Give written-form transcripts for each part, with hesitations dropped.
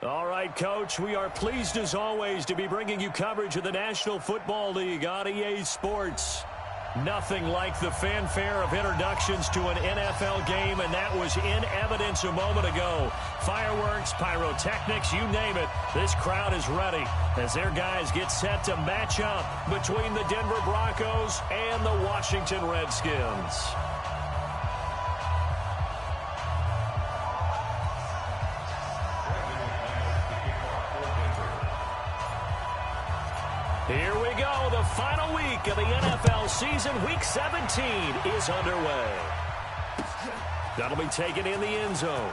All right, Coach, we are pleased as always to be bringing you coverage of the National Football League on EA Sports. Nothing like the fanfare of introductions to an NFL game, and that was in evidence a moment ago. Fireworks, pyrotechnics, you name it. This crowd is ready as their guys get set to match up between the Denver Broncos and the Washington Redskins. Here we go. The final week of the NFL season. Week 17 is underway. That'll be taken in the end zone.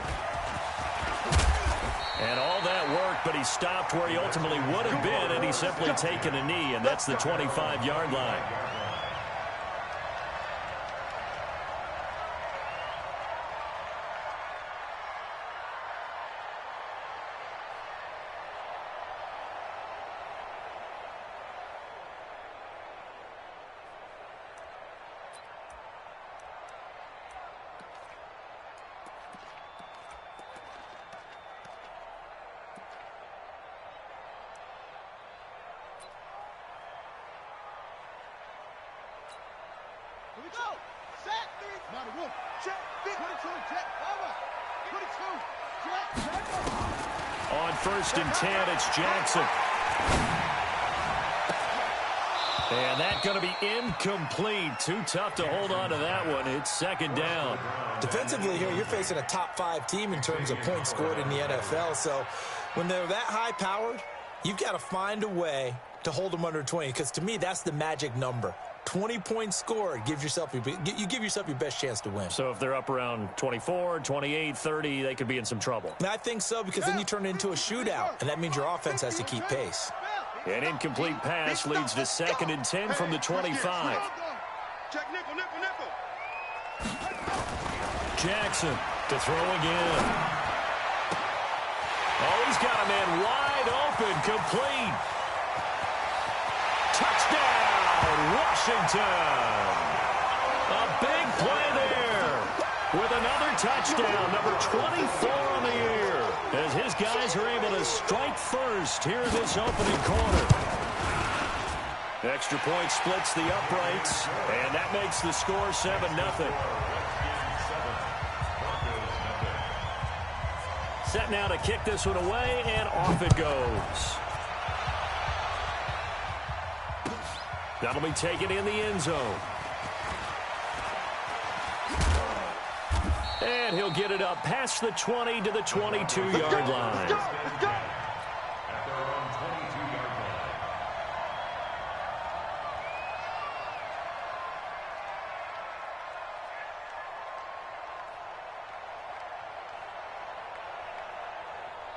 And all that work, but he stopped where he ultimately would have been, and he's simply taken a knee, and that's the 25-yard line. Here we go. Set. Number one. Check. 22. Check. Over. 22. Check. On 1st and 10, it's Jackson. And that's going to be incomplete. Too tough to hold on to that one. It's 2nd down. Defensively here, you're facing a top 5 team in terms of points scored in the NFL. So when they're that high-powered, you've got to find a way to hold them under 20, because to me, that's the magic number. 20 points scored, you give yourself your best chance to win. So if they're up around 24, 28, 30, they could be in some trouble. And I think so, because then you turn it into a shootout, and that means your offense has to keep pace. An incomplete pass leads to 2nd and 10 from the 25. Check nickel. Jackson to throw again. Oh, he's got a man wide open, complete. Touchdown, Washington. A big play there with another touchdown, number 24 on the year, as his guys are able to strike first here in this opening quarter. Extra point splits the uprights, and that makes the score 7-0. Set now to kick this one away, and off it goes. That'll be taken in the end zone. And he'll get it up past the 20 to the 22-yard line.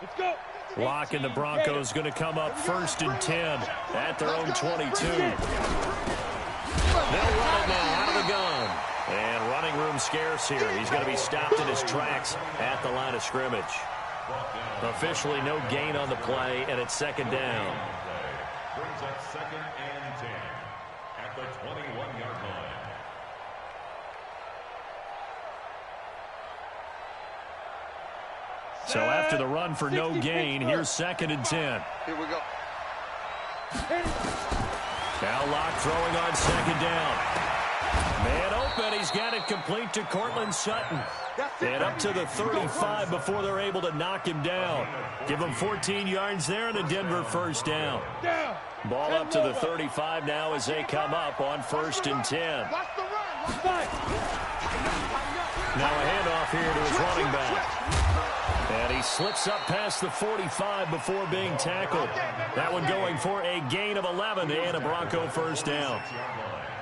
Let's go. Lock and the Broncos going to come up 1st and 10 at their own 22. They'll run it now out of the gun. And running room scarce here. He's going to be stopped in his tracks at the line of scrimmage. Officially no gain on the play, and it's second down. Brings up 2nd and 10 at the 21-yard line. So after the run for no gain, here's 2nd and 10. Here we go. Now Locke throwing on 2nd down. Man open, he's got it complete to Cortland Sutton. And up to the 35 before they're able to knock him down. Give him 14 yards there and a Denver first down. Ball up to the 35 now as they come up on 1st and 10. Now a handoff here to his running back. And he slips up past the 45 before being tackled. That one going for a gain of 11 and a Bronco first down.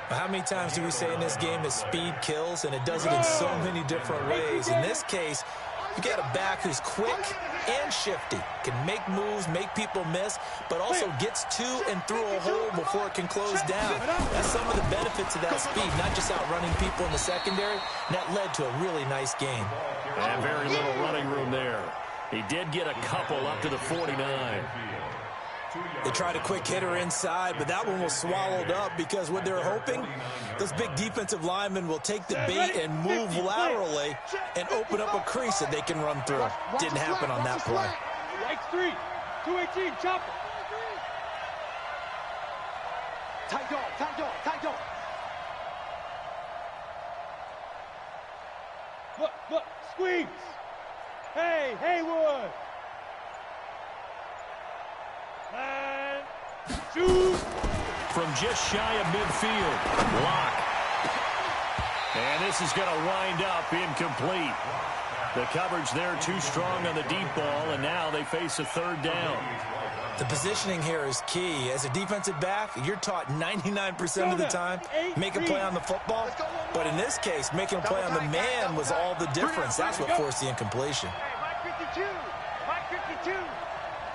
How many times do we say in this game that speed kills, and it does it in so many different ways? In this case, you got a back who's quick and shifty, can make moves, make people miss, but also gets to and through a hole before it can close down. That's some of the benefits of that speed, not just outrunning people in the secondary, and that led to a really nice game. And very little running room there. He did get a couple up to the 49. They tried a quick hitter inside, but that one was swallowed up because what they're hoping, those big defensive linemen will take the bait and move laterally and open up a crease that they can run through. Didn't happen on that play. X3, 218, chopper. Tight dog, tight dog, tight dog. Look, squeeze. Hey, Haywood. And shoot. From just shy of midfield, Locke. And this is going to wind up incomplete. The coverage there too strong on the deep ball, and now they face a 3rd down. The positioning here is key. As a defensive back, you're taught 99% of the time, make a play on the football. But in this case, making a play on the man was all the difference. That's what forced the incompletion. Hey, Mike 52.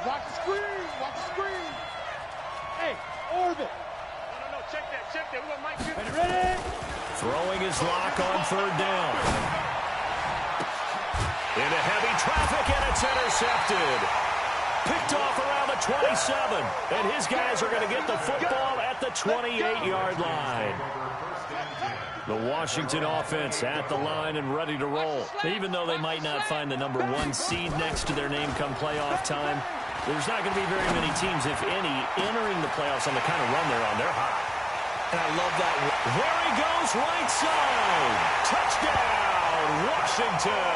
Watch the screen, watch the screen. Hey, orbit. No, check that. We got Mike 52. Ready? Throwing his Locke on 3rd down. Into heavy traffic, and it's intercepted. Picked off around the 27, and his guys are going to get the football at the 28-yard line. The Washington offense at the line and ready to roll. Even though they might not find the number 1 seed next to their name come playoff time, there's not going to be very many teams, if any, entering the playoffs on the kind of run they're on. They're hot. And I love that. There he goes, right side. Touchdown, Washington.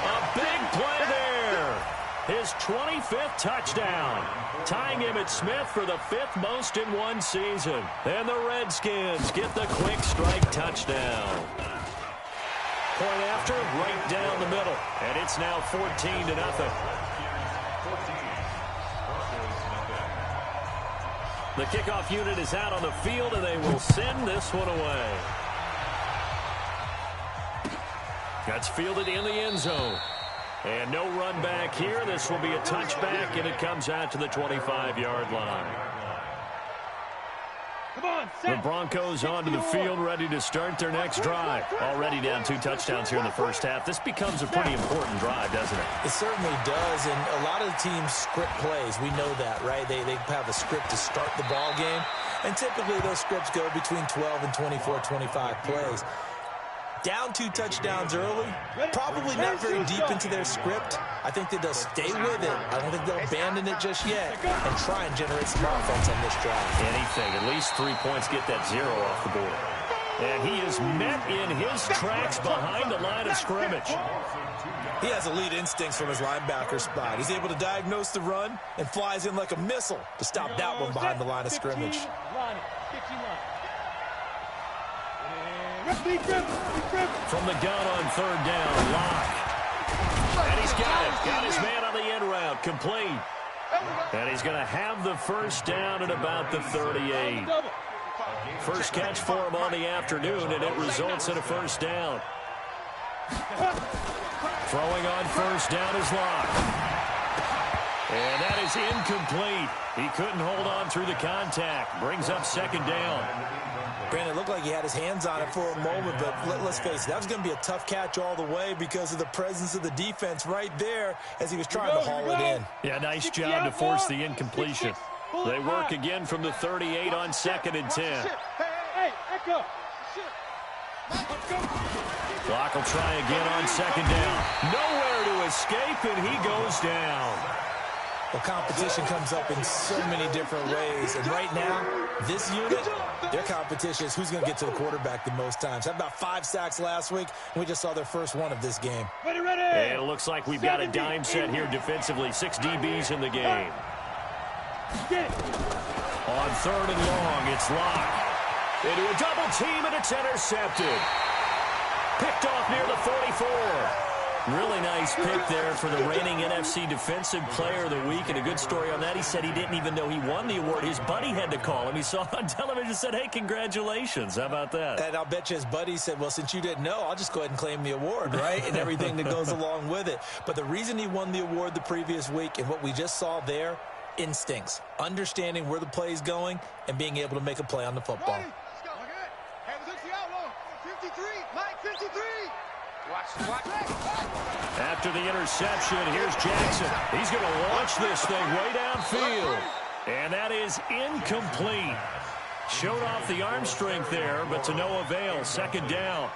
A big play there. His 25th touchdown, tying him at Smith for the 5th most in one season. And the Redskins get the quick strike touchdown. Point after, right down the middle. And it's now 14-0. The kickoff unit is out on the field, and they will send this one away. That's fielded in the end zone. And no run back here. This will be a touchback, and it comes out to the 25-yard line. Come on, The Broncos onto the field, ready to start their next drive. Already down 2 touchdowns here in the first half. This becomes a pretty important drive, doesn't it? It certainly does, and a lot of the teams script plays. We know that, right? They have a script to start the ball game, and typically those scripts go between 12 and 24, 25 plays. Down 2 touchdowns early, probably not very deep into their script. I think that they'll stay with it. I don't think they'll abandon it just yet and try and generate some offense on this drive. Anything, at least 3 points, get that 0 off the board. And he is met in his tracks behind the line of scrimmage. He has elite instincts from his linebacker spot. He's able to diagnose the run and flies in like a missile to stop that one behind the line of scrimmage. From the gun on 3rd down, Locke. And he's got it. Got his man on the end route, complete. And he's going to have the first down at about the 38. First catch for him on the afternoon, and it results in a first down. Throwing on 1st down is Locke. And that is is incomplete. He couldn't hold on through the contact. Brings up second down. Brandon, it looked like he had his hands on it for a moment, but let's face it, that was going to be a tough catch all the way because of the presence of the defense right there as he was trying to haul it in. Yeah, nice job to force the incompletion. They work again from the 38 on 2nd and 10. Hey, echo. Clock will try again on 2nd down. Nowhere to escape, and he goes down. Well, competition comes up in so many different ways, and right now, this unit, their competition is who's going to get to the quarterback the most times. Had about 5 sacks last week, and we just saw their first one of this game. Ready. And it looks like we've got a dime set here defensively. 6 DBs in the game. On 3rd and long, it's Locke. Into a double team, and it's intercepted. Picked off near the 44. Really nice pick there for the reigning NFC Defensive Player of the Week. And a good story on that. He said he didn't even know he won the award. His buddy had to call him. He saw it on television and said, hey, congratulations. How about that? And I'll bet you his buddy said, well, since you didn't know, I'll just go ahead and claim the award, right? And everything that goes along with it. But the reason he won the award the previous week and what we just saw there, instincts. Understanding where the play is going and being able to make a play on the football. After the interception, here's Jackson. He's going to launch this thing way downfield. And that is incomplete. Showed off the arm strength there, but to no avail. 2nd down.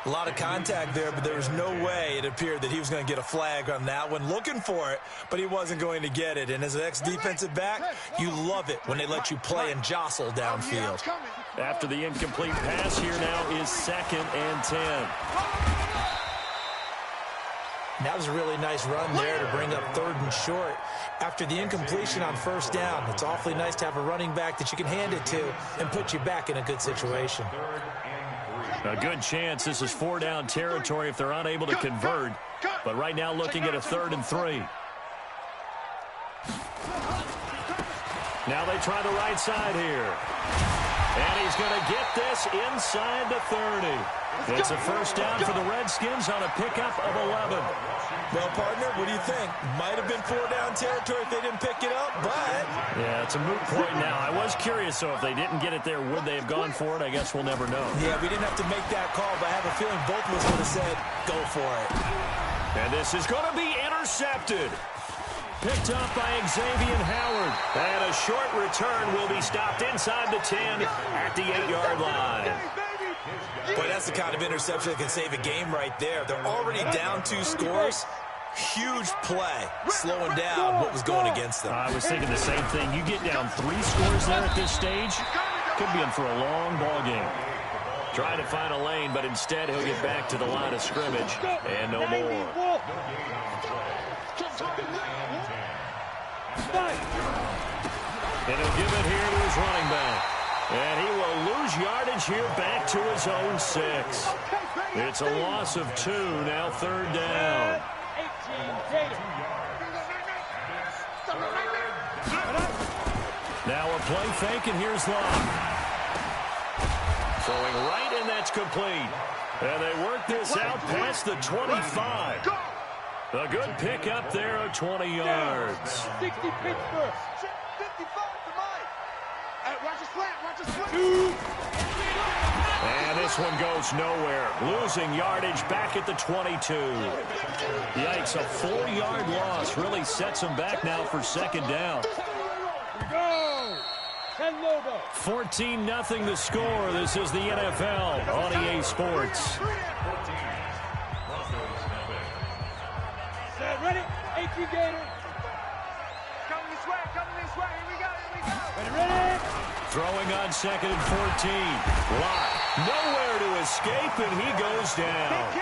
A lot of contact there, but there was no way it appeared that he was going to get a flag on that one. Looking for it, but he wasn't going to get it. And as an ex-defensive back, you love it when they let you play and jostle downfield. After the incomplete pass, here now is 2nd and 10. That was a really nice run there to bring up 3rd and short. After the incompletion on 1st down, it's awfully nice to have a running back that you can hand it to and put you back in a good situation. A good chance this is 4-down territory if they're unable to convert. But right now looking at a 3rd and 3. Now they try the right side here. And he's going to get this inside the 30. It's a 1st down for the Redskins on a pickup of 11. Well, partner, what do you think? Might have been 4-down territory if they didn't pick it up, but... Yeah, it's a moot point now. I was curious, so if they didn't get it there, would they have gone for it? I guess we'll never know. Yeah, we didn't have to make that call, but I have a feeling both of us would have said, go for it. And this is going to be intercepted. Picked up by Xavier Howard. And a short return will be stopped inside the 10 at the 8-yard line. Boy, that's the kind of interception that can save a game right there. They're already down 2 scores. Huge play, slowing down what was going against them. I was thinking the same thing. You get down 3 scores there at this stage, could be in for a long ball game. Trying to find a lane, but instead he'll get back to the line of scrimmage. And no more. And he'll give it here to his running back. And he will lose yardage here back to his own 6. It's a loss of 2, now 3rd down. Now a play fake, and here's Locke. Throwing right, and that's complete. And they work this out past the 25. A good pick up there of 20 yards. 60 Pittsburgh. 55 for Mike. Watch his flat, watch his flat. And this one goes nowhere. Losing yardage back at the 22. Yikes, a 4-yard loss really sets them back now for 2nd down. Go! 14-0 the score. This is the NFL on EA Sports. Ready? 18 Gator. Coming this way, here we go. Ready? Throwing on 2nd and 14. Locke, nowhere to escape, and he goes down.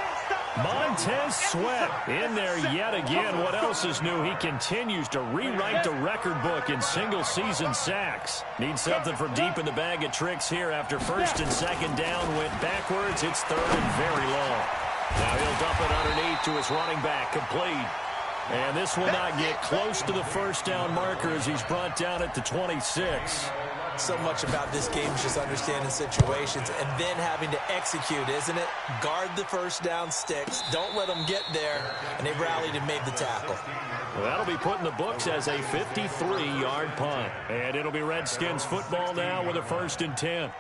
Montez Sweat in there yet again. What else is new? He continues to rewrite the record book in single-season sacks. Needs something from deep in the bag of tricks here after 1st and 2nd down went backwards. It's 3rd and very long. Now he'll dump it underneath to his running back, complete. And this will not get close to the 1st down marker as he's brought down at the 26. So much about this game is just understanding situations and then having to execute, isn't it? Guard the first down sticks. Don't let them get there. And they rallied and made the tackle. Well, that'll be put in the books as a 53-yard punt. And it'll be Redskins football now with a 1st and 10.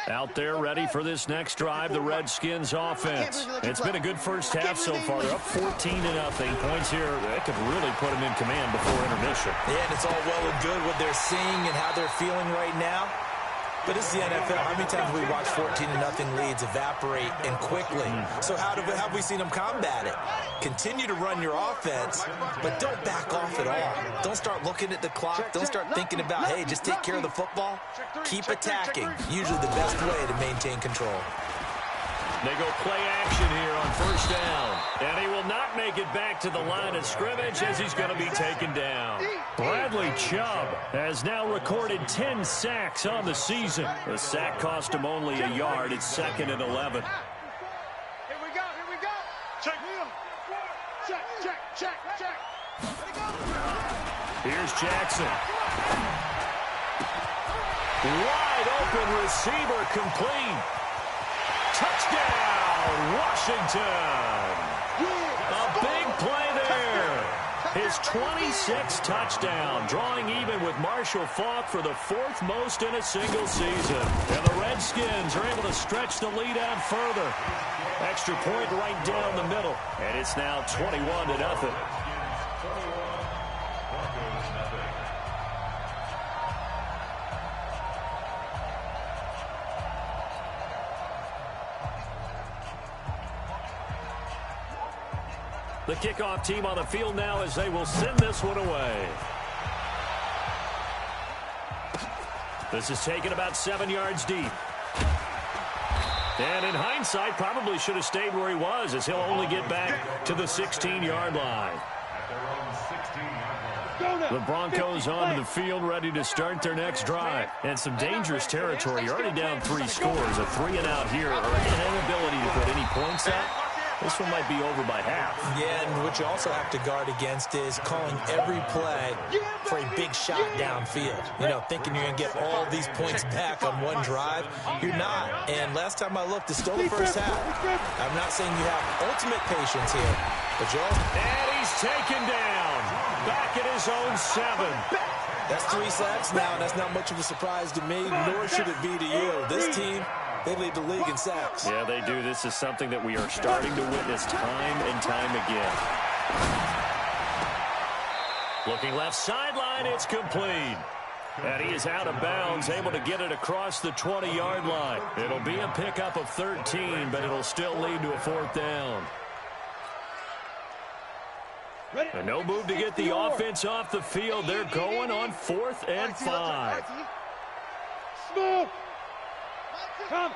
Out there ready for this next drive, the Redskins offense. It's been a good first half so far. They're up 14-0. Points here, that could really put them in command before intermission. Yeah, and it's all well and good what they're seeing and how they're feeling right now. But it's the NFL. How many times have we watched 14-0 leads evaporate and quickly? So how have we seen them combat it? Continue to run your offense, but don't back off at all. Don't start looking at the clock. Don't start thinking about, hey, just take care of the football. Keep attacking. Usually the best way to maintain control. They go play action here on 1st down. And he will not make it back to the line of scrimmage as he's going to be taken down. Bradley Chubb has now recorded 10 sacks on the season. The sack cost him only a yard. It's 2nd and 11. Here we go, here we go. Check. Check. Here's Jackson. Wide open receiver complete. Touchdown, Washington. A big play there. His 26th touchdown, drawing even with Marshall Faulk for the 4th most in a single season. And the Redskins are able to stretch the lead out further. Extra point right down the middle. And it's now 21-0. The kickoff team on the field now as they will send this one away. This is taken about 7 yards deep. And in hindsight, probably should have stayed where he was as he'll only get back to the 16-yard line. The Broncos onto the field ready to start their next drive. And some dangerous territory. You're already down 3 scores. A 3-and-out here or an inability to put any points up. This one might be over by half. Yeah, and what you also have to guard against is calling every play for a big shot downfield. You know, thinking you're going to get all these points back on one drive. You're not. And last time I looked, it's still the first half. I'm not saying you have ultimate patience here, but you also... And he's taken down. Back at his own 7. That's 3 sacks now, and that's not much of a surprise to me, nor should it be to you. This team... they lead the league in sacks. Yeah, they do. This is something that we are starting to witness time and time again. Looking left sideline, it's complete. And he is out of bounds, able to get it across the 20-yard line. It'll be a pickup of 13, but it'll still lead to a 4th down. And no move to get the offense off the field. They're going on 4th and 5. Smooth. Come.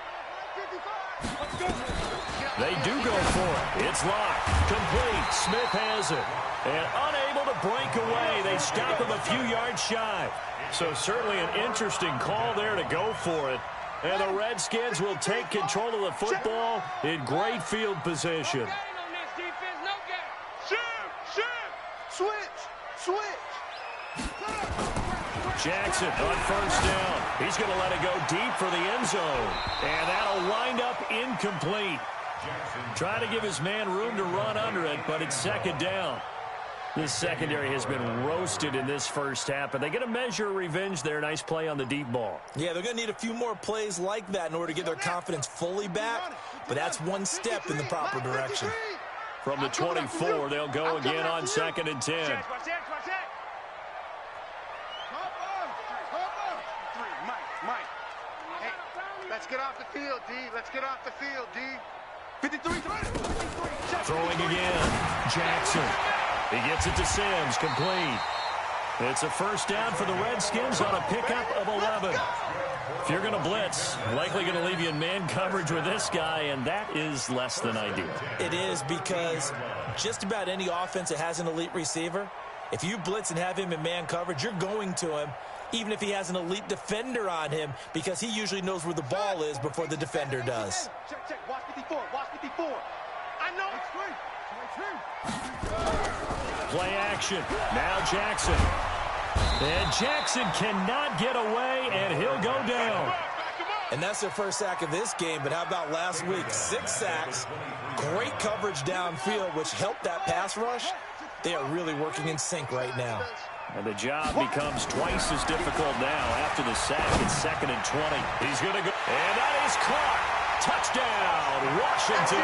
They do go for it. It's locked. Complete. Smith has it. And unable to break away. They stop him a few yards shy. So certainly an interesting call there to go for it. And the Redskins will take control of the football in great field position. Jackson on 1st down. He's going to let it go deep for the end zone. And that'll wind up incomplete. Trying to give his man room to run under it, but it's 2nd down. This secondary has been roasted in this first half, but they get a measure of revenge there. Nice play on the deep ball. Yeah, they're going to need a few more plays like that in order to get their confidence fully back, but that's one step in the proper direction. From the 24, they'll go again on 2nd and 10. Let's get off the field, D. Let's get off the field, D. 53. Throwing again. Jackson. He gets it to Sims. Complete. It's a 1st down for the Redskins on a pickup of 11. If you're going to blitz, likely going to leave you in man coverage with this guy, and that is less than ideal. It is, because just about any offense that has an elite receiver, if you blitz and have him in man coverage, you're going to him, even if he has an elite defender on him, because he usually knows where the ball is before the defender does. Check. Watch 54. Watch 54. I Play action. Now Jackson. And Jackson cannot get away, and he'll go down. And that's their first sack of this game, but how about last week? 6 sacks, great coverage downfield, which helped that pass rush. They are really working in sync right now. And the job becomes twice as difficult now after the sack. It's 2nd and 20. He's going to go. And that is caught. Touchdown, Washington.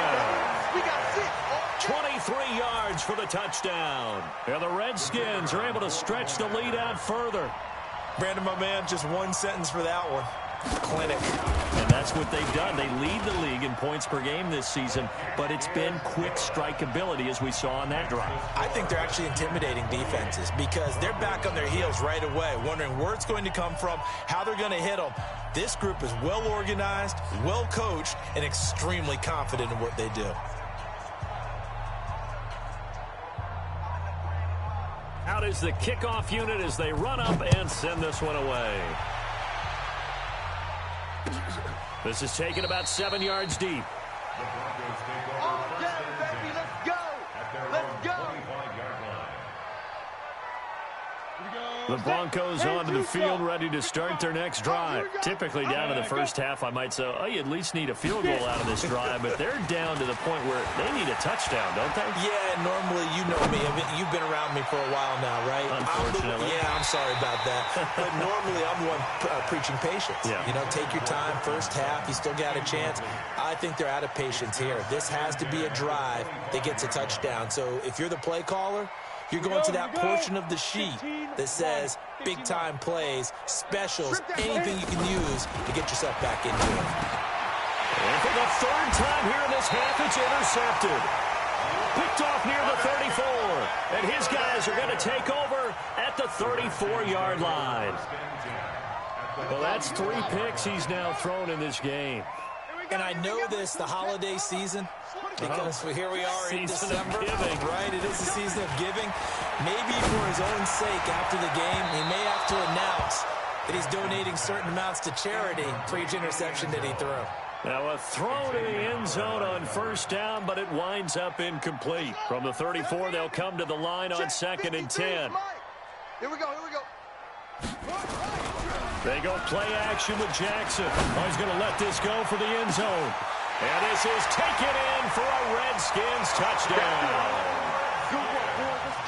23 yards for the touchdown. And the Redskins are able to stretch the lead out further. Brandon, my man, just one sentence for that one. Clinic. And that's what they've done. They lead the league in points per game this season, but it's been quick strike ability as we saw on that drive. I think they're actually intimidating defenses because they're back on their heels right away, wondering where it's going to come from, how they're going to hit them. This group is well organized, well coached, and extremely confident in what they do. Out is the kickoff unit as they run up and send this one away. This is taken about 7 yards deep. All down, baby, let's go! Let's go! The Broncos onto the field ready to start their next drive. Typically down to the first half, I might say, oh, you at least need a field goal out of this drive, but they're down to the point where they need a touchdown, don't they? Yeah, normally, you know me. You've been around me for a while now, right? Unfortunately. I'm sorry about that. But normally, I'm the one preaching patience. Yeah. You know, take your time, first half, you still got a chance. I think they're out of patience here. This has to be a drive that gets a touchdown. So if you're the play caller, you're going to that portion of the sheet that says big-time plays, specials, anything you can use to get yourself back into it. And for the 3rd time here in this half, it's intercepted. Picked off near the 34. And his guys are going to take over at the 34-yard line. Well, that's 3 picks he's now thrown in this game. And I know this, the holiday season, because here we are in December, right? It is the season of giving. Maybe for his own sake after the game, he may have to announce that he's donating certain amounts to charity for each interception that he threw. Now a throw to the end zone on 1st down, but it winds up incomplete. From the 34, they'll come to the line on 2nd and 10. Here we go. They go play action with Jackson. Oh, he's going to let this go for the end zone. And this is taken in for a Redskins touchdown.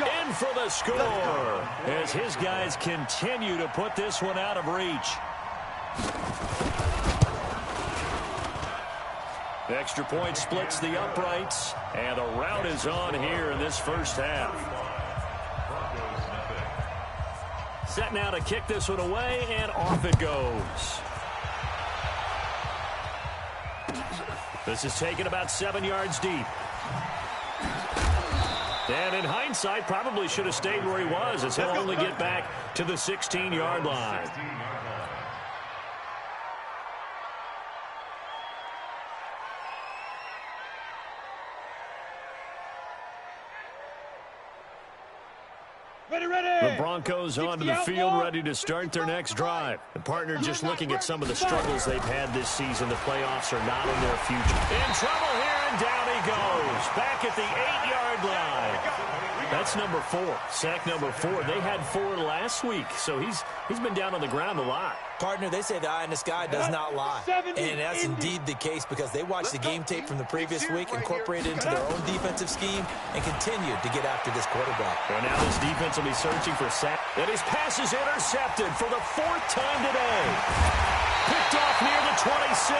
In for the score as his guys continue to put this one out of reach. Extra point splits the uprights, and the route is on here in this first half. Set now to kick this one away, and off it goes. This is taken about 7 yards deep. And in hindsight, probably should have stayed where he was, as he'll only get back to the 16-yard line. The Broncos onto the field ready to start their next drive. The partner just looking at some of the struggles they've had this season. The playoffs are not in their future. In trouble here, and down he goes. Back at the 8-yard line. That's number 4. Sack number 4. They had 4 last week, so he's been down on the ground a lot. Partner, they say the eye in the sky does not lie. And that's indeed the case because they watched the game tape from the previous week, incorporated it into their own defensive scheme, and continued to get after this quarterback. Well, now this defense will be searching for sack. And his pass is intercepted for the 4th time today. Picked off near the 26.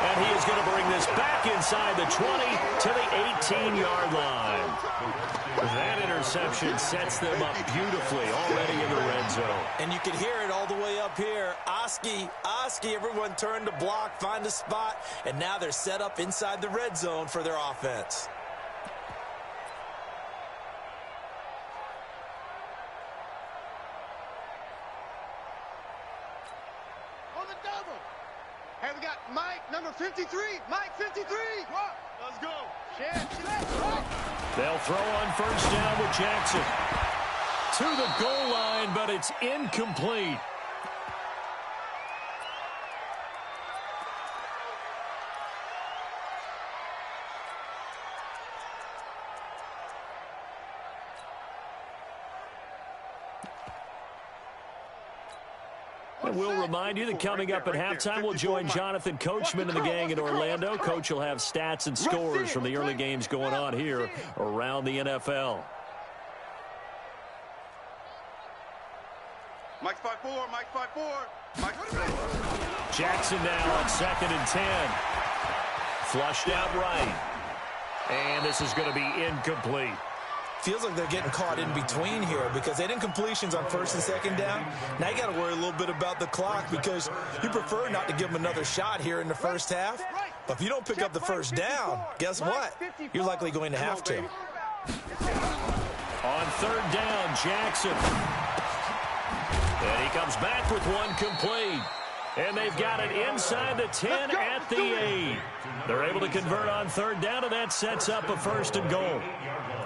And he is going to bring this back inside the 20 to the 18-yard line. That interception sets them up beautifully already in the red zone. And you can hear it all the way up here. Oski, everyone turned to block, find a spot, and now they're set up inside the red zone for their offense. On the double. Hey, we got Mike, number 53. Mike, 53. Let's go. They'll throw on 1st down with Jackson. To the goal line, but it's incomplete. And we'll remind you that coming up at halftime, we'll join Jonathan Coachman and the gang in Orlando. Coach will have stats and scores from the early games going on here around the NFL. Mike's 5-4, Mike's 5-4, Mike's Jackson now on 2nd and 10. Flushed out right. And this is going to be incomplete. Feels like they're getting caught in between here because they didn't completions on 1st and 2nd down. Now you got to worry a little bit about the clock because you prefer not to give them another shot here in the first half. But if you don't pick up the first down, guess what? You're likely going to have to. On 3rd down, Jackson. And he comes back with one complete. And they've got it inside the 10 at the 8. They're able to convert on 3rd down, and that sets up a 1st and goal.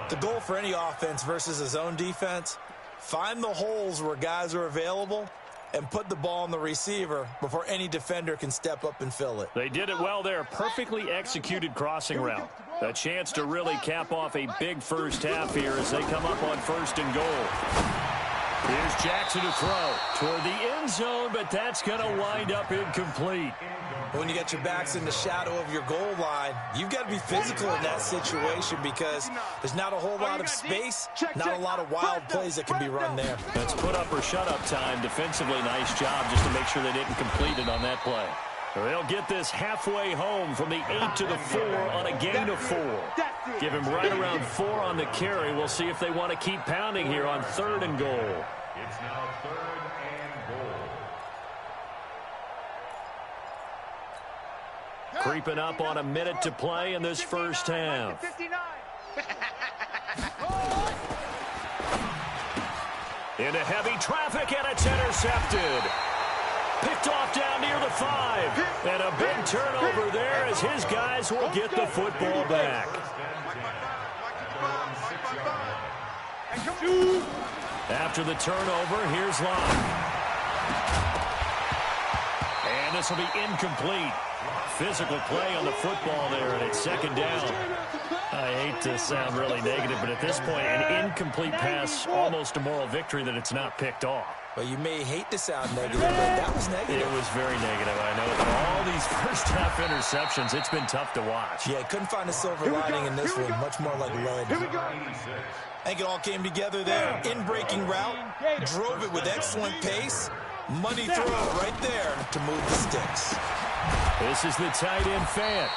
The goal for any offense versus a zone defense, find the holes where guys are available and put the ball on the receiver before any defender can step up and fill it. They did it well there. Perfectly executed crossing route. A chance to really cap off a big first half here as they come up on 1st and goal. Here's Jackson to throw toward the end zone, but that's going to wind up incomplete. When you get your backs in the shadow of your goal line, you've got to be physical in that situation because there's not a whole lot of space, not a lot of wild plays that can be run there. That's put up or shut up time. Defensively, nice job just to make sure they didn't complete it on that play. They'll get this halfway home from the 8 to the 4 on a gain of 4. Give him right around 4 on the carry. We'll see if they want to keep pounding here on 3rd and goal. It's now 3rd and goal. Creeping up on a minute to play in this first half. Into heavy traffic, and it's intercepted. Picked off down near the 5. And a big turnover there as his guys will get the football back. After the turnover, here's Locke. And this will be incomplete. Physical play on the football there, and it's 2nd down. I hate to sound really negative, but at this point, an incomplete pass, almost a moral victory that it's not picked off. Well, you may hate to sound negative, but that was negative. It was very negative, I know. But all these first-half interceptions, it's been tough to watch. Yeah, couldn't find a silver lining in this one. Much more like lead. I think it all came together there. In-breaking route, drove it with excellent pace. Money throw right there to move the sticks. This is the tight end Fant.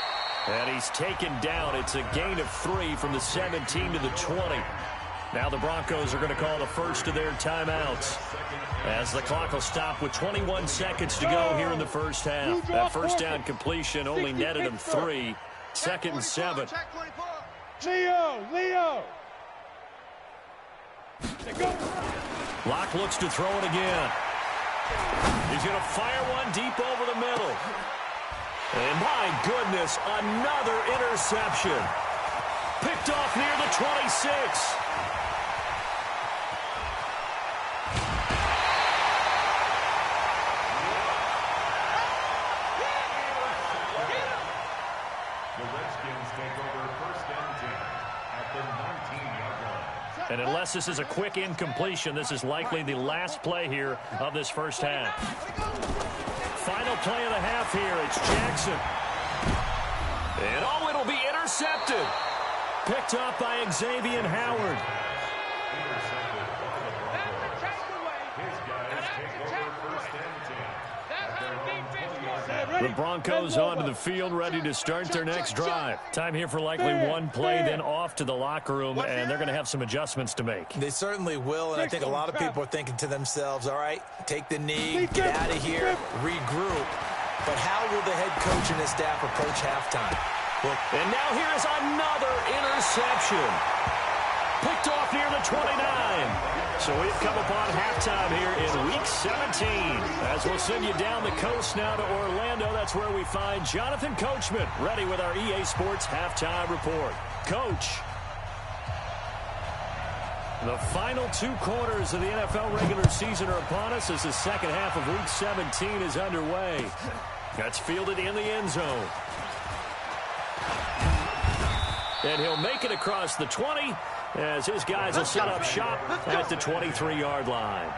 And he's taken down. It's a gain of 3 from the 17 to the 20. Now the Broncos are going to call the first of their timeouts as the clock will stop with 21 seconds to go here in the first half. That first down completion only netted him 3. 2nd and 7. Leo! Locke looks to throw it again. He's going to fire one deep over the middle. And my goodness, another interception. Picked off near the 26. And unless this is a quick incompletion, this is likely the last play here of this first half. Final play of the half here. It's Jackson. And oh, it'll be intercepted. Picked up by Xavier Howard. The Broncos onto the field, ready to start their next drive. Time here for likely one play, then off to the locker room, and they're going to have some adjustments to make. They certainly will, and I think a lot of people are thinking to themselves, all right, take the knee, get out of here, regroup. But how will the head coach and his staff approach halftime? Well, and now here is another interception. Picked off near the 29. So we've come upon halftime here in Week 17. As we'll send you down the coast now to Orlando, that's where we find Jonathan Coachman, ready with our EA Sports Halftime Report. Coach. The final 2 quarters of the NFL regular season are upon us as the second half of Week 17 is underway. That's fielded in the end zone. And he'll make it across the 20 as his guys will set up shop at the 23-yard line.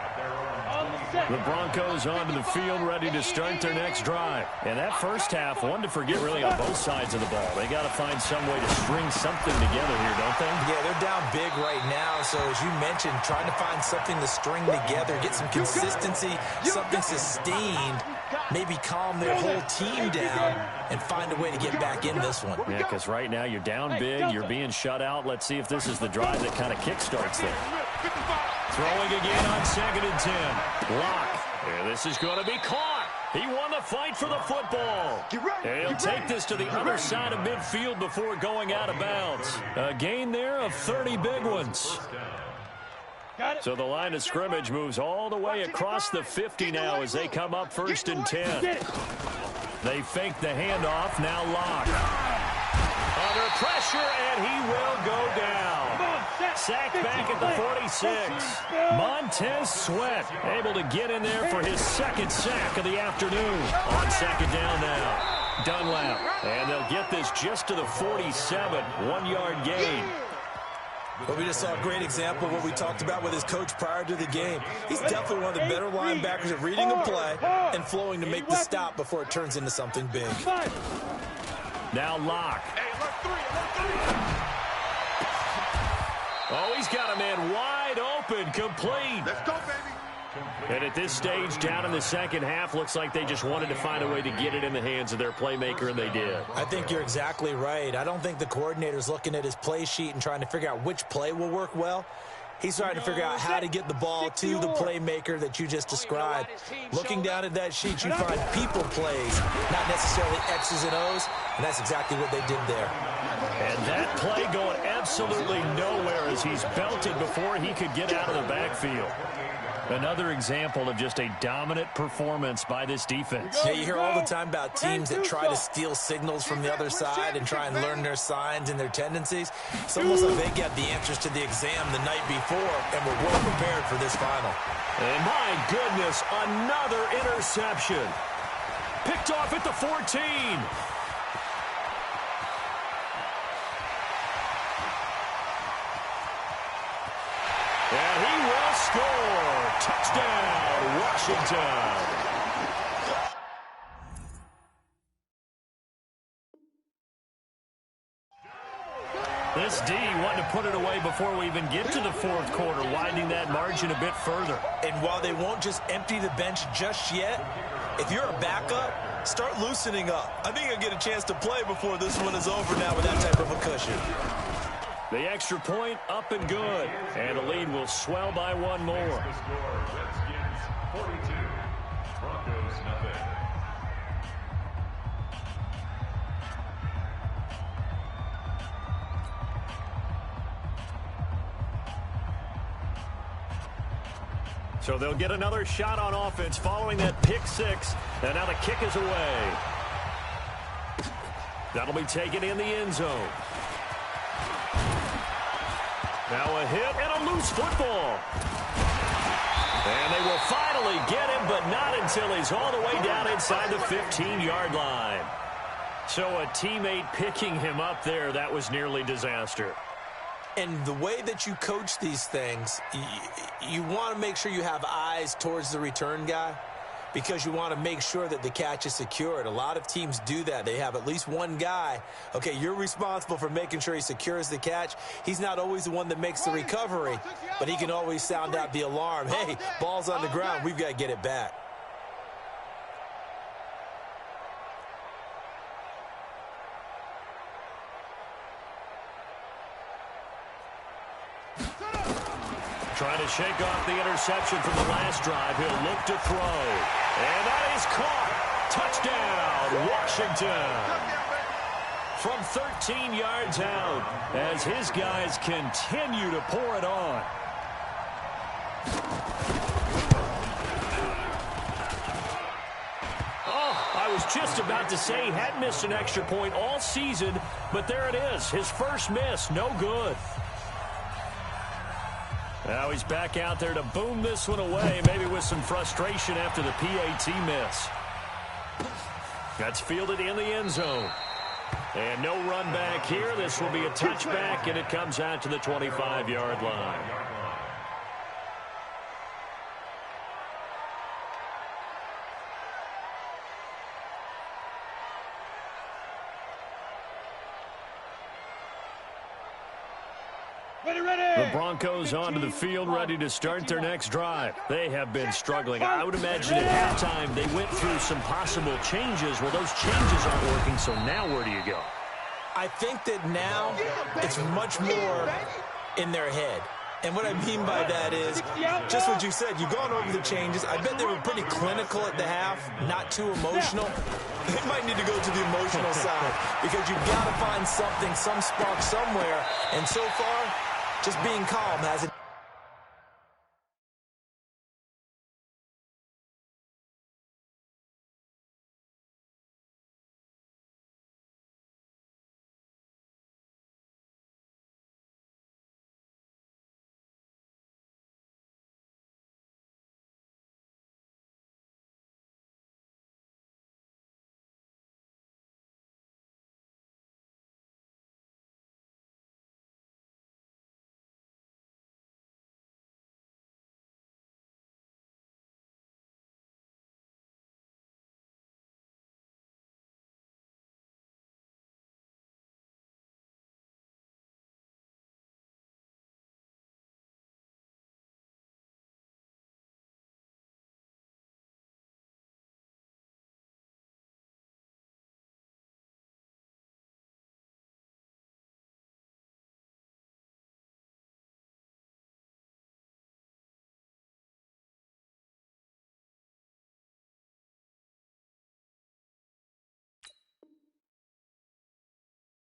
The Broncos onto the field, ready to start their next drive. And that first half, one to forget really on both sides of the ball. They got to find some way to string something together here, don't they? Yeah, they're down big right now. So as you mentioned, trying to find something to string together, get some consistency, something sustained, maybe calm their whole team down and find a way to get back in this one. Yeah, because right now you're down big, you're being shut out. Let's see if this is the drive that kind of kickstarts there. Throwing again on 2nd and 10. Lock. Yeah, this is going to be caught. He won the fight for the football. And he'll take this to the other side of midfield before going out of bounds. A gain there of 30 big ones. So the line of scrimmage moves all the way across the 50 now as they come up 1st and 10. They fake the handoff. Now Lock. Under pressure, and he will go down. Sacked back at the 46. Montez Sweat able to get in there for his 2nd sack of the afternoon. On 2nd down now. Dunlap. And they'll get this just to the 47. 1-yard gain. Well, we just saw a great example of what we talked about with his coach prior to the game. He's definitely one of the better linebackers at reading a play and flowing to make the stop before it turns into something big. Now Lock. Oh, he's got a man wide open, complete. Let's go, baby. And at this stage, down in the second half, looks like they just wanted to find a way to get it in the hands of their playmaker, and they did. I think you're exactly right. I don't think the coordinator's looking at his play sheet and trying to figure out which play will work well. He's trying to figure out how to get the ball to the playmaker that you just described. Looking down at that sheet, you find people plays, not necessarily X's and O's, and that's exactly what they did there. And that play going absolutely nowhere as he's belted before he could get out of the backfield. Another example of just a dominant performance by this defense. Yeah, you hear all the time about teams that try to steal signals from the other side and try and learn their signs and their tendencies. It's almost like they got the answers to the exam the night before and were well prepared for this final. And my goodness, another interception. Picked off at the 14. And he will score. Touchdown, Washington. This D wanted to put it away before we even get to the 4th quarter, widening that margin a bit further. And while they won't just empty the bench just yet, if you're a backup, start loosening up. I think you'll get a chance to play before this one is over now with that type of a cushion. The extra point up and good. And the lead will swell by one more. Redskins 42, Broncos nothing. So they'll get another shot on offense following that pick 6. And now the kick is away. That'll be taken in the end zone. Now a hit and a loose football. And they will finally get him, but not until he's all the way down inside the 15-yard line. So a teammate picking him up there, that was nearly disaster. And the way that you coach these things, you want to make sure you have eyes towards the return guy because you want to make sure that the catch is secured. A lot of teams do that. They have at least one guy. Okay, you're responsible for making sure he secures the catch. He's not always the one that makes the recovery, but he can always sound out the alarm. Hey, ball's on the ground. We've got to get it back. Trying to shake off the interception from the last drive. He'll look to throw. And that is caught. Touchdown, Washington. From 13 yards out as his guys continue to pour it on. Oh, I was just about to say he hadn't missed an extra point all season, but there it is. His first miss, no good. Now he's back out there to boom this one away, maybe with some frustration after the PAT miss. That's fielded in the end zone. And no run back here. This will be a touchback, and it comes out to the 25-yard line. The Broncos onto the field, ready to start their next drive. They have been struggling. I would imagine at halftime they went through some possible changes. Well, those changes aren't working, so now where do you go? I think that now it's much more in their head. And what I mean by that is just what you said. You've gone over the changes. I bet they were pretty clinical at the half, not too emotional. They might need to go to the emotional side because you've got to find something, some spark somewhere. And so far, just being calm hasn't.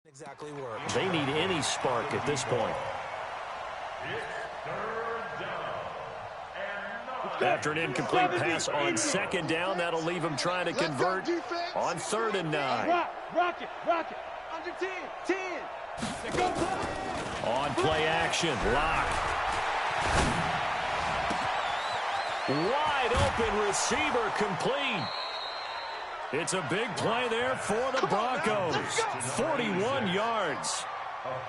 Exactly work. They need any spark at this point. After an incomplete pass on second down, that'll leave them trying to convert on 3rd and 9. Rock it. Under 10. On play action, lock. Wide open receiver complete. It's a big play there for the Broncos. 41 yards.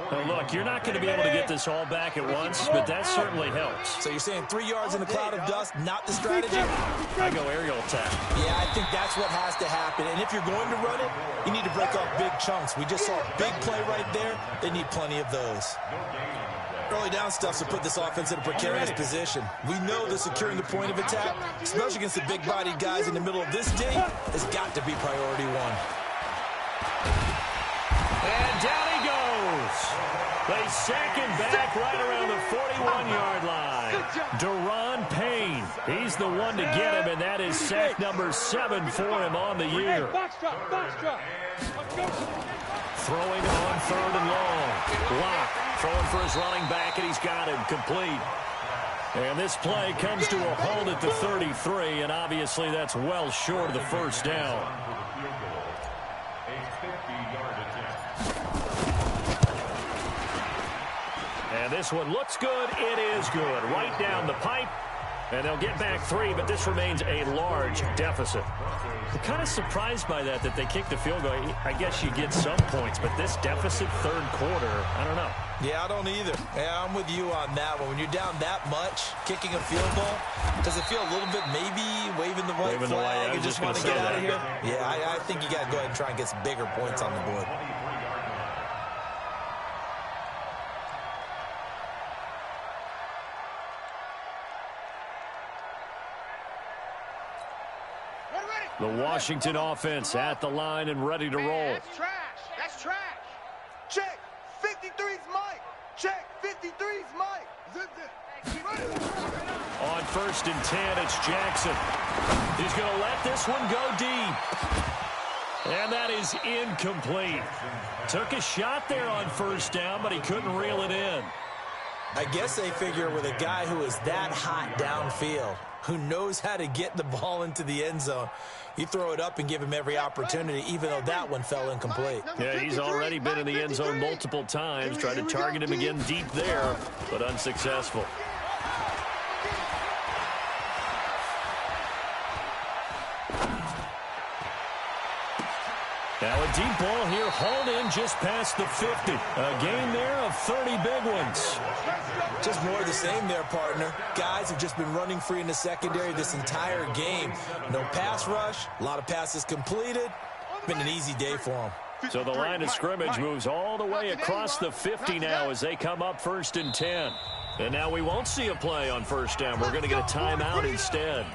Now look, you're not going to be able to get this all back at once, but that certainly helps. So you're saying 3 yards in a cloud of dust, not the strategy? I go aerial attack. Yeah, I think that's what has to happen. And if you're going to run it, you need to break off big chunks. We just saw a big play right there. They need plenty of those. Early down stuff to put this offense in a precarious position. We know that securing the point of attack, especially against the big-bodied guys in the middle of this game, has got to be priority one. And down he goes. They sack him back right around the 41-yard line. Deron Payne, he's the one to get him, and that is sack number 7 for him on the year. Box drop. Throwing on 3rd and long. Lock throwing for his running back, and he's got him complete. And this play comes to a halt at the 33, and obviously that's well short of the first down. And this one looks good. It is good. Right down the pipe. And they'll get back 3, but this remains a large deficit. I'm kind of surprised by that they kicked the field goal. I guess you get some points, but this deficit 3rd quarter, I don't know. Yeah, I don't either. Yeah, I'm with you on that one. When you're down that much, kicking a field goal, does it feel a little bit maybe waving the white flag and just want to get out of here? Yeah, I think you got to go ahead and try and get some bigger points on the board. The Washington offense at the line and ready to roll. That's trash. Check. 53's Mike. Check. 53's Mike. On 1st and 10, it's Jackson. He's going to let this one go deep. And that is incomplete. Took a shot there on 1st down, but he couldn't reel it in. I guess they figure with a guy who is that hot downfield, who knows how to get the ball into the end zone, you throw it up and give him every opportunity, even though that one fell incomplete. Yeah, he's already been in the end zone multiple times. Tried to target him again deep there, but unsuccessful. Now a deep ball here, hauled in just past the 50. A gain there of 30 big ones. Just more of the same there, partner. Guys have just been running free in the secondary this entire game. No pass rush, a lot of passes completed. Been an easy day for them. So the line of scrimmage moves all the way across the 50 now as they come up 1st and 10. And now we won't see a play on 1st down. We're going to get a timeout instead.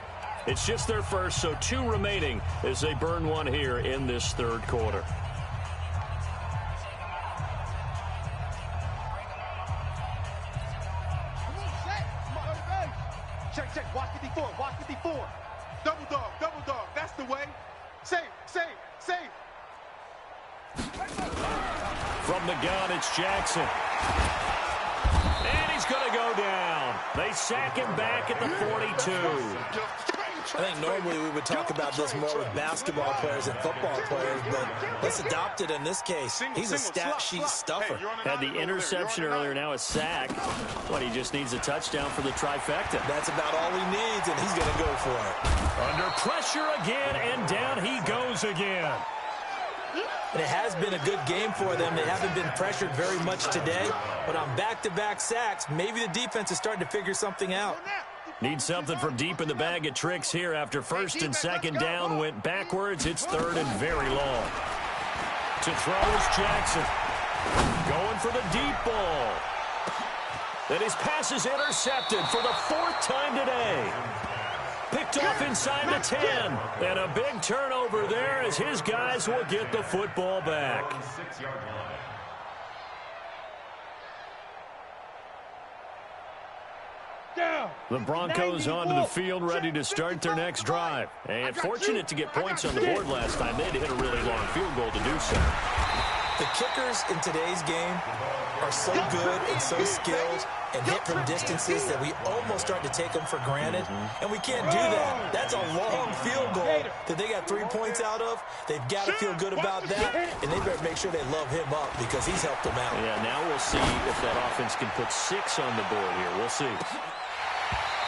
It's just their first, so 2 remaining as they burn one here in this 3rd quarter. Check. Watch 54. Watch 54. Double dog. That's the way. Safe. From the gun, it's Jackson. And he's going to go down. They sack him back at the 42. I think normally we would talk about this more with basketball players and football players, but let's adopt it in this case. He's a stat sheet stuffer. Had the interception earlier, now a sack. But he just needs a touchdown for the trifecta. That's about all he needs, and he's going to go for it. Under pressure again, and down he goes again. And it has been a good game for them. They haven't been pressured very much today, but on back-to-back sacks, maybe the defense is starting to figure something out. Need something from deep in the bag of tricks here after 1st and 2nd down went backwards. It's 3rd and very long. To throw is Jackson. Going for the deep ball. And his pass is intercepted for the 4th time today. Picked off inside the 10. And a big turnover there as his guys will get the football back. The Broncos onto the field, ready to start their next drive. And fortunate to get points on the board last time. They had to hit a really long field goal to do so. The kickers in today's game are so good and so skilled and hit from distances that we almost start to take them for granted. And we can't do that. That's a long field goal that they got 3 points out of. They've got to feel good about that, and they better make sure they love him up because he's helped them out. Yeah, now we'll see if that offense can put 6 on the board here. We'll see.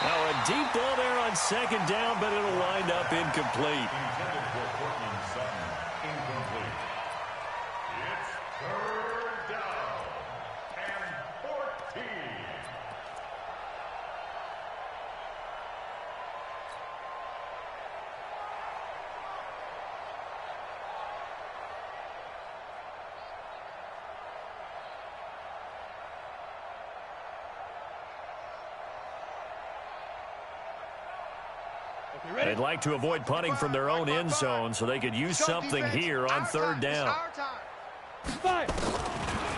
Now a deep ball there on 2nd down, but it'll wind up incomplete. They'd like to avoid punting from their own end zone so they could use something here on 3rd down.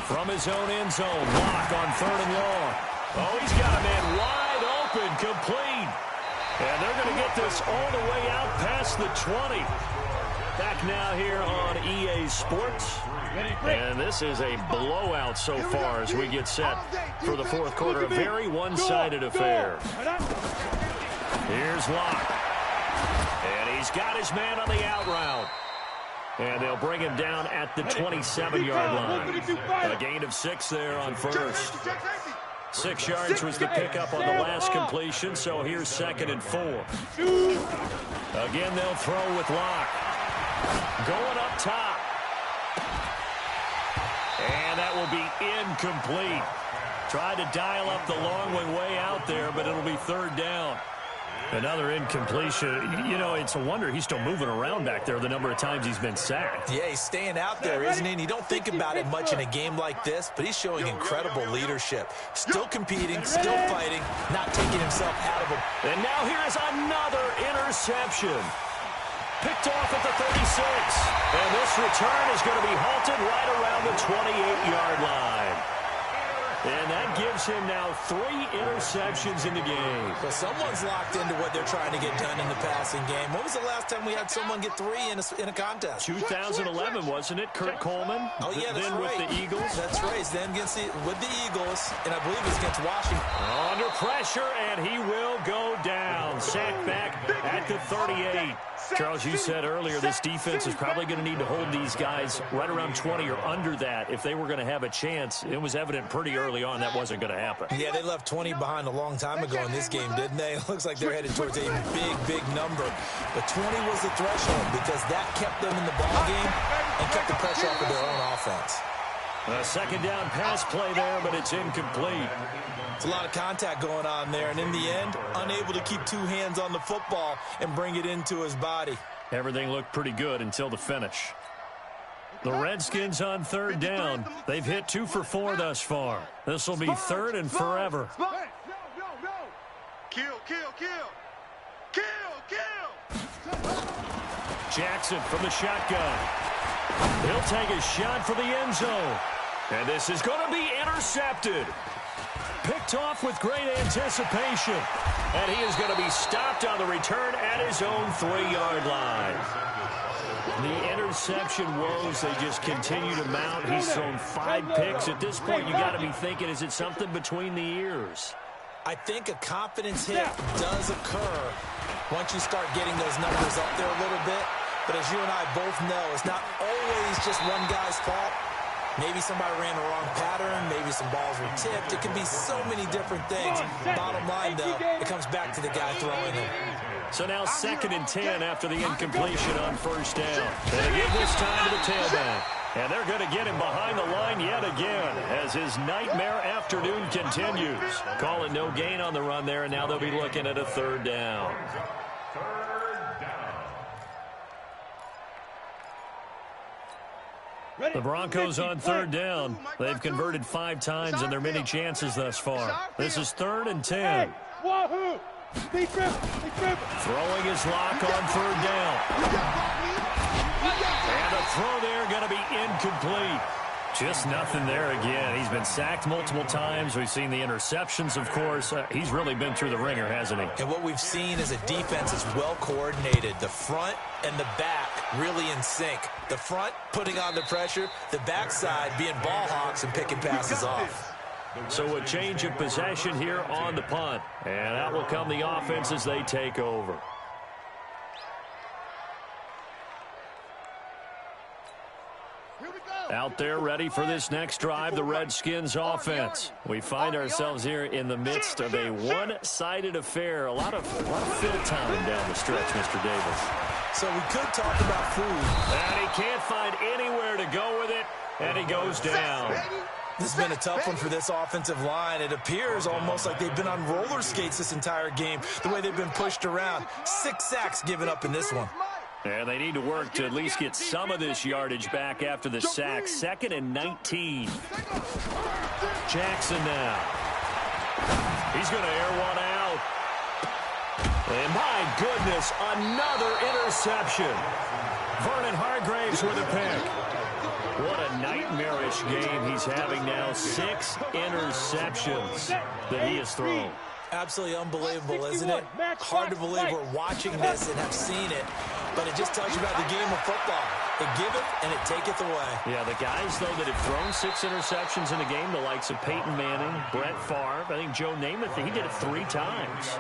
From his own end zone, Locke on 3rd and long. Oh, he's got a man wide open, complete. And they're going to get this all the way out past the 20. Back now here on EA Sports. And this is a blowout so far as we get set for the 4th quarter. A very one-sided affair. Here's Locke. And he's got his man on the out route. And they'll bring him down at the 27-yard line. A gain of 6 there on 1st. 6 yards was the pickup on the last completion, so here's 2nd and 4. Again, they'll throw with Locke. Going up top. And that will be incomplete. Tried to dial up the long one way out there, but it'll be 3rd down. Another incompletion. You know, it's a wonder he's still moving around back there the number of times he's been sacked. Yeah, he's staying out there, isn't he? And you don't think about it much in a game like this, but he's showing incredible leadership. Still competing, still fighting, not taking himself out of him. And now here is another interception. Picked off at the 36. And this return is going to be halted right around the 28-yard line. And that gives him now 3 interceptions in the game. Well, someone's locked into what they're trying to get done in the passing game. When was the last time we had someone get 3 in a contest? 2011, wasn't it? Kurt Coleman? Oh, yeah, that's then right. with the Eagles? That's right. Then with the Eagles, and I believe it's against Washington. Under pressure, and he will go down. Sacked back at the 38. Charles, you said earlier this defense is probably going to need to hold these guys right around 20 or under that if they were going to have a chance. It was evident pretty early on that wasn't going to happen. Yeah, they left 20 behind a long time ago in this game, didn't they? It looks like they're headed towards a big, big number. But 20 was the threshold because that kept them in the ball game and kept the pressure off of their own offense. A 2nd down pass play there, but it's incomplete. It's a lot of contact going on there, and in the end, unable to keep 2 hands on the football and bring it into his body. Everything looked pretty good until the finish. The Redskins on third down. They've hit 2 for 4 thus far. This will be third and forever. Kill, kill, kill. Kill, kill. Jackson from the shotgun. He'll take a shot for the end zone. And this is going to be intercepted. Picked off with great anticipation. And he is going to be stopped on the return at his own 3-yard line. The interception woes, they just continue to mount. He's thrown 5 picks. At this point, you got to be thinking, is it something between the ears? I think a confidence hit does occur once you start getting those numbers up there a little bit. But as you and I both know, it's not always just one guy's fault. Maybe somebody ran the wrong pattern. Maybe some balls were tipped. It can be so many different things. Bottom line, though, it comes back to the guy throwing them. So now 2nd and 10 after the incompletion on first down. They give this time to the tailback. And they're going to get him behind the line yet again as his nightmare afternoon continues. Call it no gain on the run there, and now they'll be looking at a 3rd down. The Broncos on 3rd down. They've converted 5 times in their many chances thus far. This is 3rd and 10. Throwing his lock on 3rd down. And a throw there going to be incomplete. Just nothing there again. He's been sacked multiple times. We've seen the interceptions, of course. He's really been through the ringer, hasn't he? And what we've seen is a defense is well coordinated. The front and the back really in sync. The front putting on the pressure, the backside being ball hawks and picking passes off. So a change of possession here on the punt. And out will come the offense as they take over. Out there ready for this next drive, the Redskins offense. We find ourselves here in the midst of a one-sided affair. A lot of fill time down the stretch, Mr. Davis. So we could talk about food. And he can't find anywhere to go with it, and he goes down. This has been a tough one for this offensive line. It appears almost like they've been on roller skates this entire game, the way they've been pushed around. 6 sacks given up in this one. And they need to work to at least get some of this yardage back after the sack. 2nd and 19. Jackson now. He's going to air one out. And my goodness, another interception. Vernon Hargraves with a pick. What a nightmarish game he's having now. 6 interceptions that he has thrown. Absolutely unbelievable, isn't it? Hard to believe we're watching this and have seen it, but it just tells you about the game of football. It giveth and it taketh away. Yeah, the guys, though, that have thrown 6 interceptions in a game, the likes of Peyton Manning, Brett Favre, I think Joe Namath, he did it 3 times.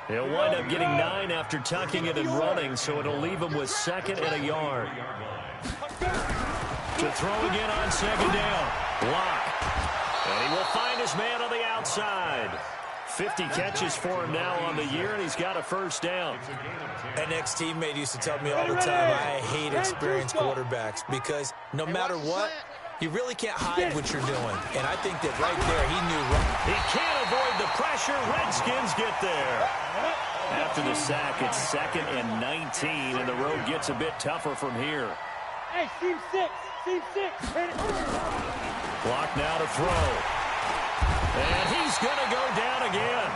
He'll wind up getting 9 after tucking it and running, so it'll leave him with 2nd and a yard. To throw again on 2nd down. Block. And he will find his man on the outside. 50 catches for him now on the year, and he's got a 1st down. An ex-teammate used to tell me all the time, I hate experienced quarterbacks because no matter what, you really can't hide what you're doing. And I think that right there, he knew right. He can't avoid the pressure. Redskins get there. After the sack, it's 2nd and 19, and the road gets a bit tougher from here. Hey, team 6. Team 6. Block now to throw. And he's going to go down again.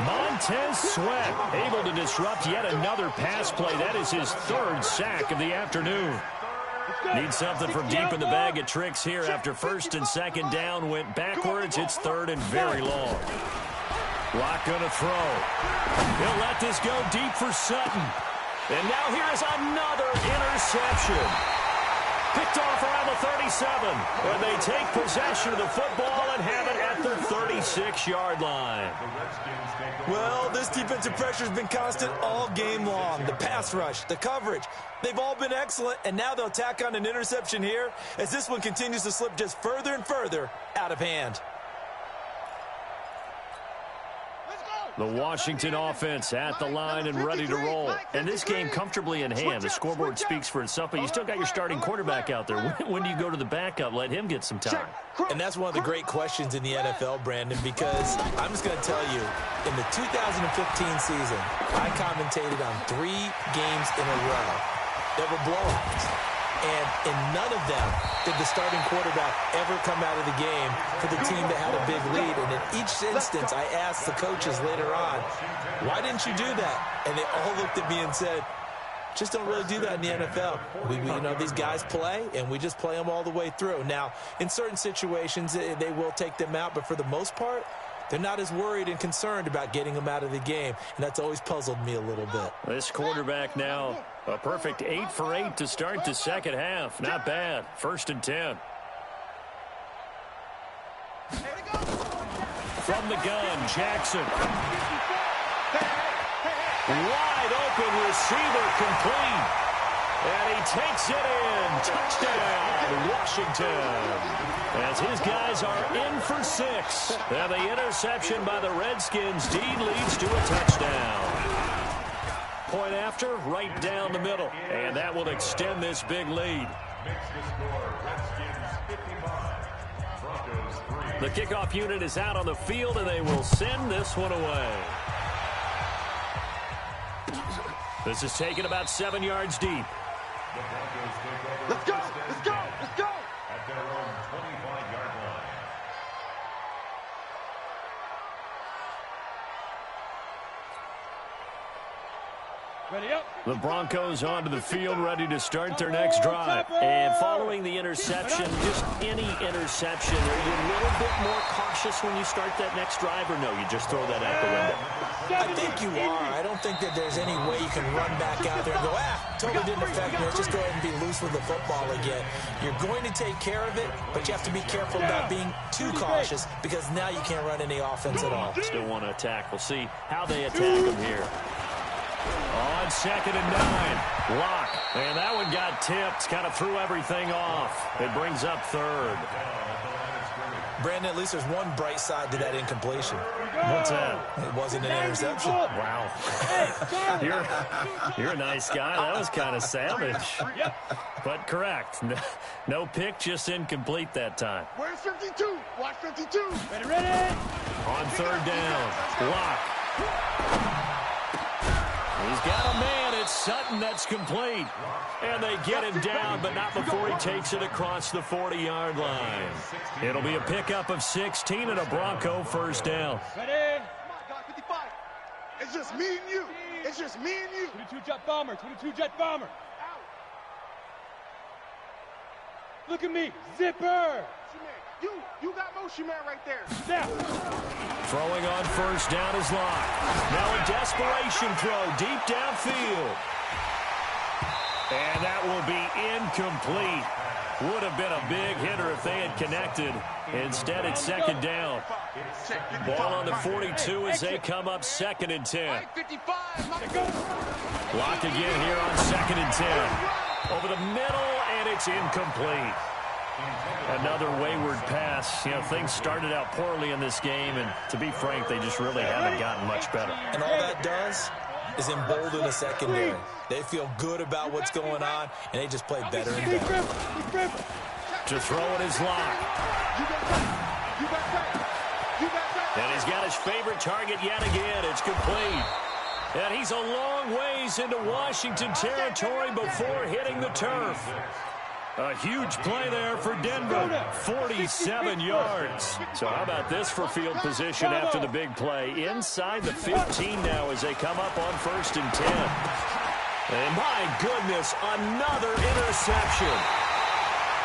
Montez Sweat able to disrupt yet another pass play. That is his 3rd sack of the afternoon. Needs something from deep in the bag of tricks here after 1st and 2nd down went backwards. It's 3rd and very long. Block going to throw. He'll let this go deep for Sutton. And now here is another interception. Picked off around the 37. And they take possession of the football and have it at their 36-yard line. Well, this defensive pressure has been constant all game long. The pass rush, the coverage, they've all been excellent. And now they'll tack on an interception here as this one continues to slip just further and further out of hand. The Washington offense at the line and ready to roll. And this game comfortably in hand. The scoreboard speaks for itself, but you still got your starting quarterback out there. When do you go to the backup? Let him get some time. And that's one of the great questions in the NFL, Brandon, because I'm just going to tell you, in the 2015 season, I commentated on 3 games in a row that were blowouts. And in none of them did the starting quarterback ever come out of the game for the team that had a big lead. And in each instance, I asked the coaches later on, why didn't you do that? And they all looked at me and said, just don't really do that in the NFL. These guys play, and we just play them all the way through. Now, in certain situations, they will take them out, but for the most part, they're not as worried and concerned about getting them out of the game, and that's always puzzled me a little bit. This quarterback now, a perfect 8 for 8 to start the second half. Not bad. 1st and 10. From the gun, Jackson. Wide open receiver, complete. And he takes it in. Touchdown, Washington. As his guys are in for 6. And the interception by the Redskins deed leads to a touchdown. Point after, right down the middle. And that will extend this big lead. The kickoff unit is out on the field, and they will send this one away. This is taken about 7 yards deep. Let's go! Let's go! Let's go! At their own 25-yard line. Ready up. The Broncos onto the field, ready to start their next drive. And following the interception, just any interception, are you a little bit more cautious when you start that next drive, or no, you just throw that out the window? I think you are. I don't think that there's any way you can run back out there and go, totally didn't affect me. Let's just go ahead and be loose with the football again. You're going to take care of it, but you have to be careful about being too cautious because now you can't run any offense at all. Still want to attack. We'll see how they attack them here. On 2nd and 9, Lock. And that one got tipped, kind of threw everything off. It brings up 3rd. Brandon, at least there's one bright side to that incompletion. What's that? It wasn't an interception. Wow. You're a nice guy. That was kind of savage. But correct. No pick, just incomplete that time. Where's 52? Watch 52. Ready. On 3rd down, Lock. He's got a man. It's Sutton that's complete. And they get him down, but not before he takes it across the 40-yard line. It'll be a pickup of 16 and a Bronco 1st down. Ready. 55. It's just me and you. It's just me and you. 22 jet bomber. 22 jet bomber. Look at me. Zipper. You got motion man right there. Now. Throwing on 1st down is Lock. Now a desperation throw deep downfield. And that will be incomplete. Would have been a big hitter if they had connected. Instead, it's 2nd down. Ball on the 42 as they come up 2nd and 10. Lock again here on 2nd and 10. Over the middle, and it's incomplete. Another wayward pass. Things started out poorly in this game, and to be frank, they just really haven't gotten much better. And all that does is embolden the secondary. They feel good about what's going on, and they just play better and better. To throw it is Lock. And he's got his favorite target yet again. It's complete. And he's a long ways into Washington territory before hitting the turf. A huge play there for Denver, 47 yards. So how about this for field position after the big play? Inside the 15 now as they come up on 1st and 10. And my goodness, another interception.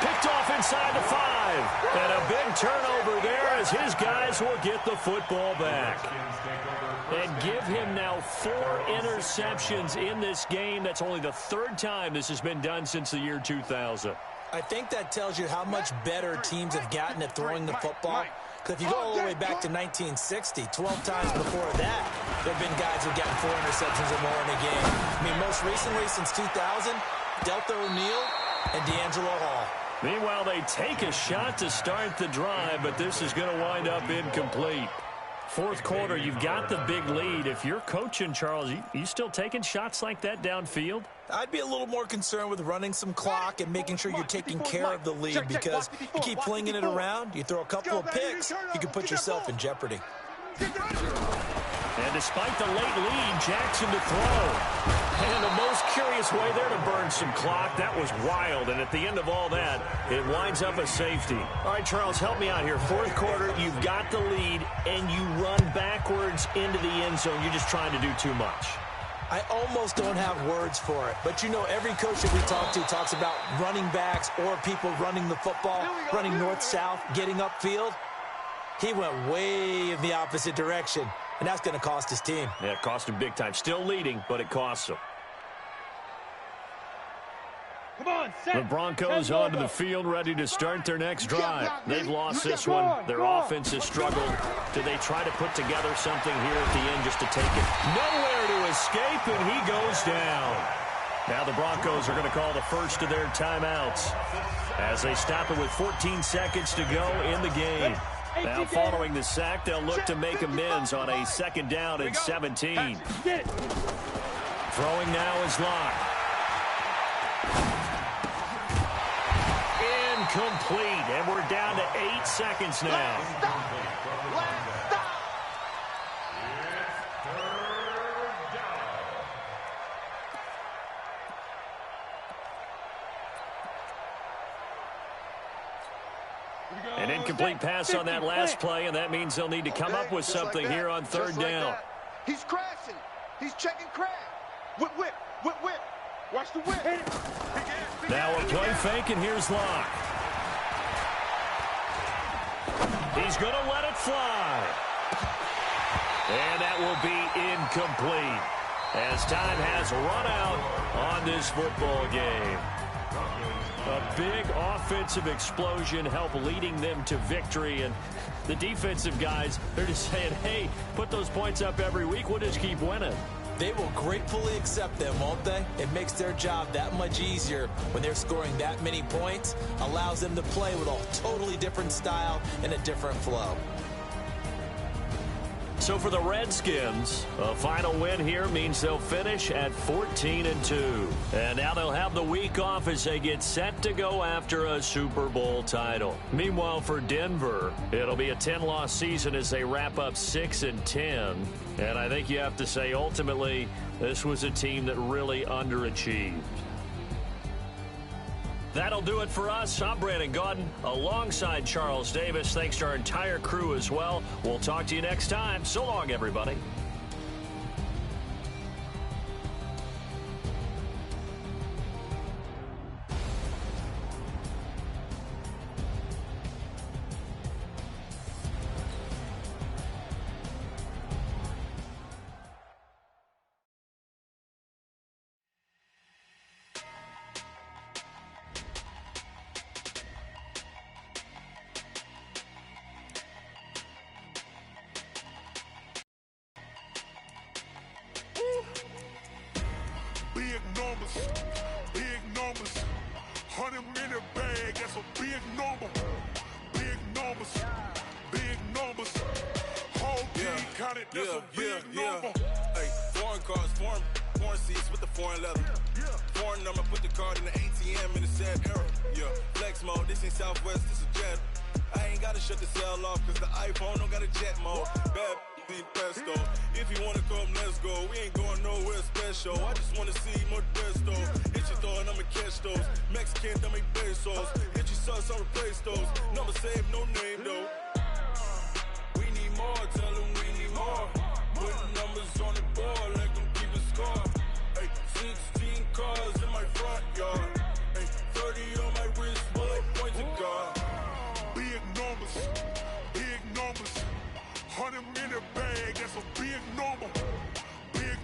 Picked off inside the 5. And a big turnover there as his guys will get the football back. And give him now 4 interceptions in this game. That's only the 3rd time this has been done since the year 2000. I think that tells you how much better teams have gotten at throwing the football. Because if you go all the way back to 1960, 12 times before that, there have been guys who've gotten 4 interceptions or more in a game. I mean, most recently, since 2000, Delta O'Neal and D'Angelo Hall. Meanwhile, they take a shot to start the drive, but this is going to wind up incomplete. 4th quarter, you've got the big lead. If you're coaching, Charles, you still taking shots like that downfield? I'd be a little more concerned with running some clock and making sure you're taking care of the lead, because you keep flinging it around, you throw a couple of picks, you can put yourself in jeopardy. And despite the late lead, Jackson to throw. And the most curious way there to burn some clock. That was wild. And at the end of all that, it winds up a safety. All right, Charles, help me out here. Fourth quarter, you've got the lead, and you run backwards into the end zone. You're just trying to do too much. I almost don't have words for it. But, you know, every coach that we talk to talks about running backs or people running the football, running north-south, getting upfield. He went way in the opposite direction, and that's going to cost his team. Yeah, it cost him big time. Still leading, but it costs him. Come on, the Broncos onto the field, ready to start their next drive. They've lost this one. Their offense has struggled. Do they try to put together something here at the end just to take it? Nowhere to escape, and he goes down. Now the Broncos are going to call the first of their timeouts as they stop it with 14 seconds to go in the game. Now following the sack, they'll look to make amends on a second down and 17. Throwing now is Locke. Incomplete, and we're down to 8 seconds now. An incomplete pass on that last play, and that means they'll need to come up with something here on third down. He's crashing. He's checking crash. Whip, whip, whip, whip. Watch the whip. Now a play fake, and here's Locke. He's going to let it fly. And that will be incomplete as time has run out on this football game. A big offensive explosion helped leading them to victory. And the defensive guys, they're just saying, hey, put those points up every week. We'll just keep winning. They will gratefully accept them, won't they? It makes their job that much easier when they're scoring that many points. Allows them to play with a totally different style and a different flow. So for the Redskins, a final win here means they'll finish at 14-2. And now they'll have the week off as they get set to go after a Super Bowl title. Meanwhile, for Denver, it'll be a 10-loss season as they wrap up 6-10. And I think you have to say, ultimately, this was a team that really underachieved. That'll do it for us. I'm Brandon Gaudin alongside Charles Davis. Thanks to our entire crew as well. We'll talk to you next time. So long, everybody. Big numbers, 100-minute bag, that's a big number. Big numbers, whole team counted, that's a big number. Hey, foreign cars, foreign seats with the foreign leather. Foreign number, put the card in the ATM in the sad era. Yeah, flex mode, this ain't Southwest, this is Jet. I ain't gotta shut the cell off, cause the iPhone don't got a jet mode. Bad pesto. If you wanna come, let's go. We ain't going nowhere special. I just wanna see more Modesto. Hit your throw and I'ma catch those. Mexican, don't make pesos. Hit your sauce, I'll replace those. Number save, no name though. We need more, tell them we need more. Putting numbers on the board, let them keep a score. Hey, 16 cars in my front yard. Hey, 30 on my wrist, bullet point to God. Big numbers, 100-minute bag, that's a big number. Big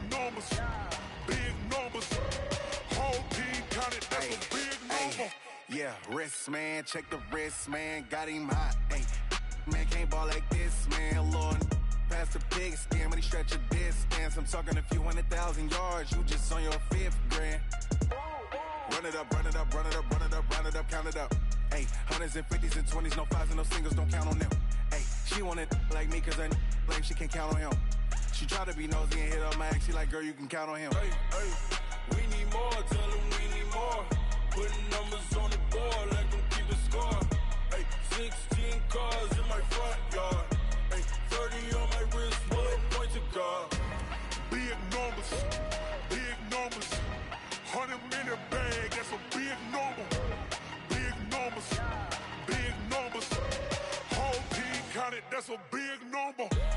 numbers, whole team counted, that's a big number. Yeah, wrist man, check the wrist man, got him hot. Hey, man can't ball like this, man. Lord, past the pig skin when he stretch a distance. I'm talking a few 100,000 yards, you just on your 5th grand. Run it up, count it up. Hey, hundreds and 50s and 20s, no 5s and no singles, don't count on them. Hey, she want it like me cause her blame she can't count on him. She try to be nosy and hit up my ex, she like, girl, you can count on him. Hey, we need more, tell them we need more. Putting numbers on the board, let them keep a score. Hey, 16 cars in my front yard. Hey, 30 on my wrist, bullet point to God. that's a big number.